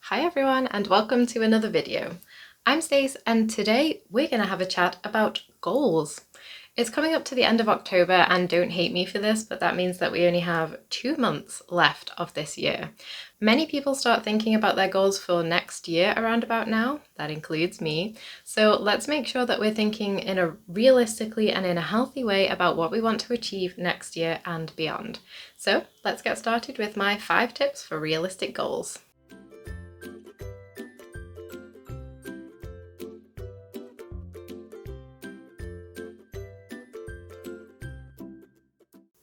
Hi everyone and welcome to another video. I'm Stace and today we're going to have a chat about goals. It's coming up to the end of October and don't hate me for this, but that means that we only have 2 months left of this year. Many people start thinking about their goals for next year around about now. That includes me. So let's make sure that we're thinking in a realistically and in a healthy way about what we want to achieve next year and beyond. So let's get started with my 5 tips for realistic goals.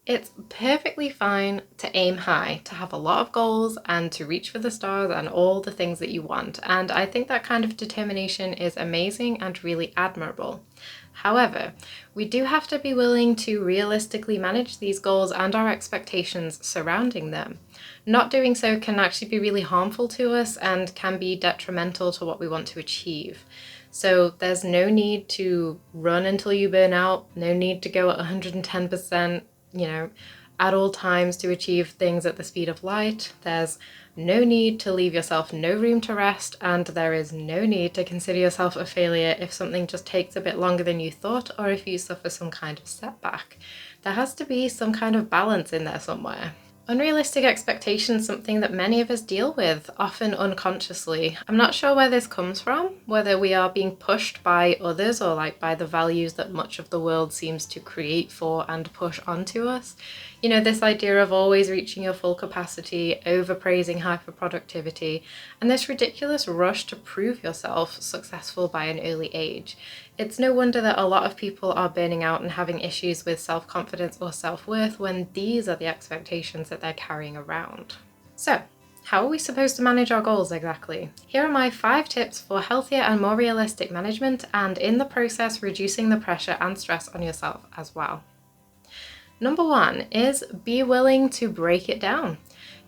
It's perfectly fine to aim high, to have a lot of goals and to reach for the stars and all the things that you want. And I think that kind of determination is amazing and really admirable. However, we do have to be willing to realistically manage these goals and our expectations surrounding them. Not doing so can actually be really harmful to us and can be detrimental to what we want to achieve. So there's no need to run until you burn out, no need to go at 110%, at all times to achieve things at the speed of light. There's no need to leave yourself no room to rest, and there is no need to consider yourself a failure if something just takes a bit longer than you thought or if you suffer some kind of setback. There has to be some kind of balance in there somewhere. Unrealistic expectations is something that many of us deal with, often unconsciously. I'm not sure where this comes from, whether we are being pushed by others or by the values that much of the world seems to create for and push onto us. This idea of always reaching your full capacity, overpraising hyperproductivity, and this ridiculous rush to prove yourself successful by an early age. It's no wonder that a lot of people are burning out and having issues with self-confidence or self-worth when these are the expectations that they're carrying around. So, how are we supposed to manage our goals exactly? Here are my 5 tips for healthier and more realistic management, and in the process reducing the pressure and stress on yourself as well. Number 1 is be willing to break it down.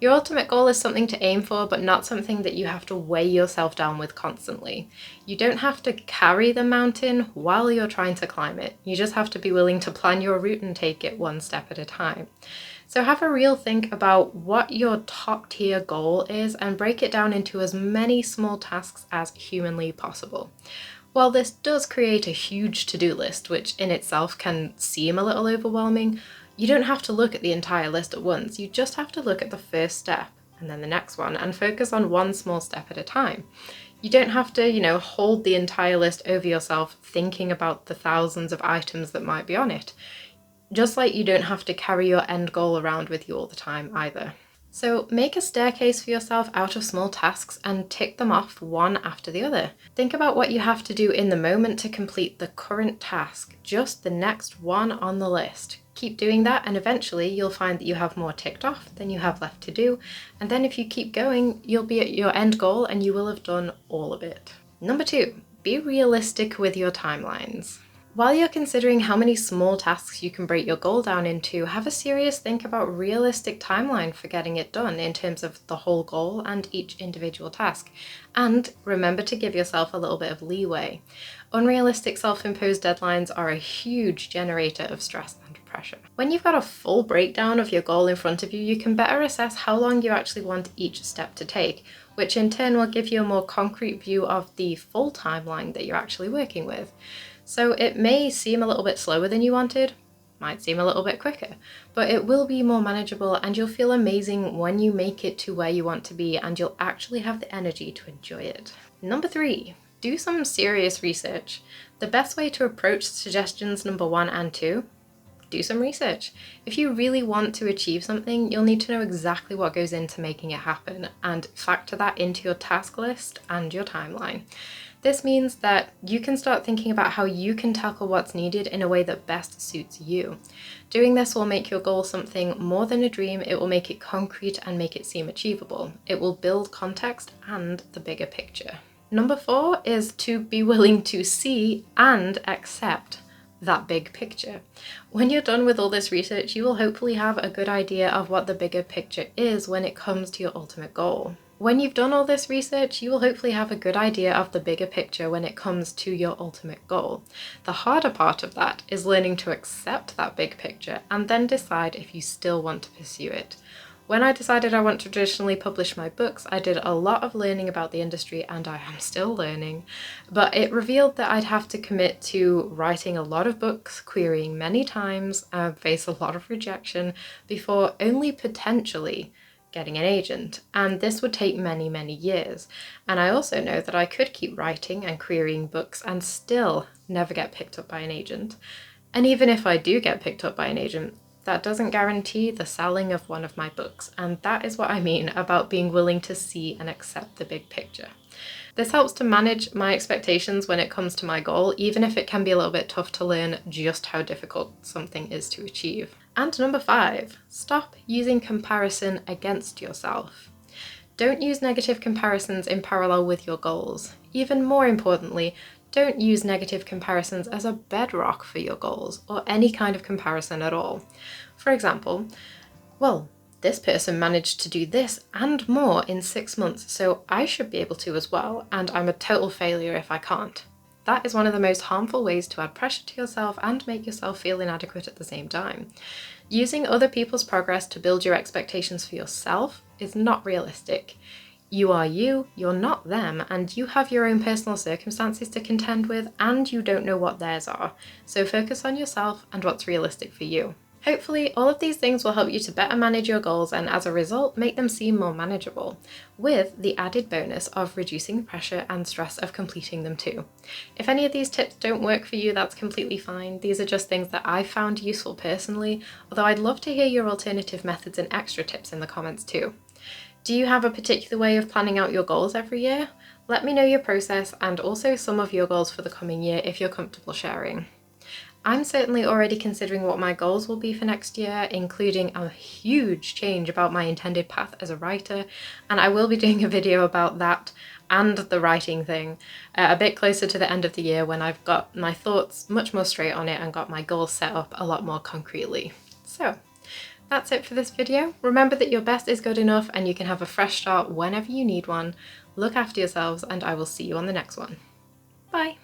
Your ultimate goal is something to aim for, but not something that you have to weigh yourself down with constantly. You don't have to carry the mountain while you're trying to climb it. You just have to be willing to plan your route and take it one step at a time. So have a real think about what your top tier goal is and break it down into as many small tasks as humanly possible. While this does create a huge to-do list, which in itself can seem a little overwhelming, you don't have to look at the entire list at once. You just have to look at the first step and then the next one and focus on one small step at a time. You don't have to, hold the entire list over yourself thinking about the thousands of items that might be on it. Just like you don't have to carry your end goal around with you all the time either. So make a staircase for yourself out of small tasks and tick them off one after the other. Think about what you have to do in the moment to complete the current task, just the next one on the list. Keep doing that and eventually you'll find that you have more ticked off than you have left to do. And then if you keep going, you'll be at your end goal and you will have done all of it. Number 2, be realistic with your timelines. While you're considering how many small tasks you can break your goal down into, have a serious think about realistic timeline for getting it done in terms of the whole goal and each individual task. And remember to give yourself a little bit of leeway. Unrealistic self-imposed deadlines are a huge generator of stress and pressure. When you've got a full breakdown of your goal in front of you, you can better assess how long you actually want each step to take, which in turn will give you a more concrete view of the full timeline that you're actually working with. So it may seem a little bit slower than you wanted, might seem a little bit quicker, but it will be more manageable and you'll feel amazing when you make it to where you want to be and you'll actually have the energy to enjoy it. Number 3, do some serious research. The best way to approach suggestions number 1 and 2, do some research. If you really want to achieve something, you'll need to know exactly what goes into making it happen and factor that into your task list and your timeline. This means that you can start thinking about how you can tackle what's needed in a way that best suits you. Doing this will make your goal something more than a dream. It will make it concrete and make it seem achievable. It will build context and the bigger picture. Number 4 is to be willing to see and accept that big picture. When you're done with all this research, you will hopefully have a good idea of what the bigger picture is when it comes to your ultimate goal. When you've done all this research, you will hopefully have a good idea of the bigger picture when it comes to your ultimate goal. The harder part of that is learning to accept that big picture and then decide if you still want to pursue it. When I decided I want to traditionally publish my books, I did a lot of learning about the industry, and I am still learning, but it revealed that I'd have to commit to writing a lot of books, querying many times, face a lot of rejection before only potentially getting an agent, and this would take many, many years. And I also know that I could keep writing and querying books and still never get picked up by an agent. And even if I do get picked up by an agent, that doesn't guarantee the selling of one of my books, and that is what I mean about being willing to see and accept the big picture. This helps to manage my expectations when it comes to my goal, even if it can be a little bit tough to learn just how difficult something is to achieve. And number 5, stop using comparison against yourself. Don't use negative comparisons in parallel with your goals. Even more importantly, don't use negative comparisons as a bedrock for your goals, or any kind of comparison at all. For example, well, this person managed to do this and more in 6 months, so I should be able to as well, and I'm a total failure if I can't. That is one of the most harmful ways to add pressure to yourself and make yourself feel inadequate at the same time. Using other people's progress to build your expectations for yourself is not realistic. You are you, you're not them, and you have your own personal circumstances to contend with, and you don't know what theirs are. So focus on yourself and what's realistic for you. Hopefully, all of these things will help you to better manage your goals and as a result, make them seem more manageable, with the added bonus of reducing the pressure and stress of completing them too. If any of these tips don't work for you, that's completely fine. These are just things that I found useful personally, although I'd love to hear your alternative methods and extra tips in the comments too. Do you have a particular way of planning out your goals every year? Let me know your process and also some of your goals for the coming year if you're comfortable sharing. I'm certainly already considering what my goals will be for next year, including a huge change about my intended path as a writer, and I will be doing a video about that and the writing thing a bit closer to the end of the year when I've got my thoughts much more straight on it and got my goals set up a lot more concretely. So that's it for this video. Remember that your best is good enough and you can have a fresh start whenever you need one. Look after yourselves and I will see you on the next one. Bye!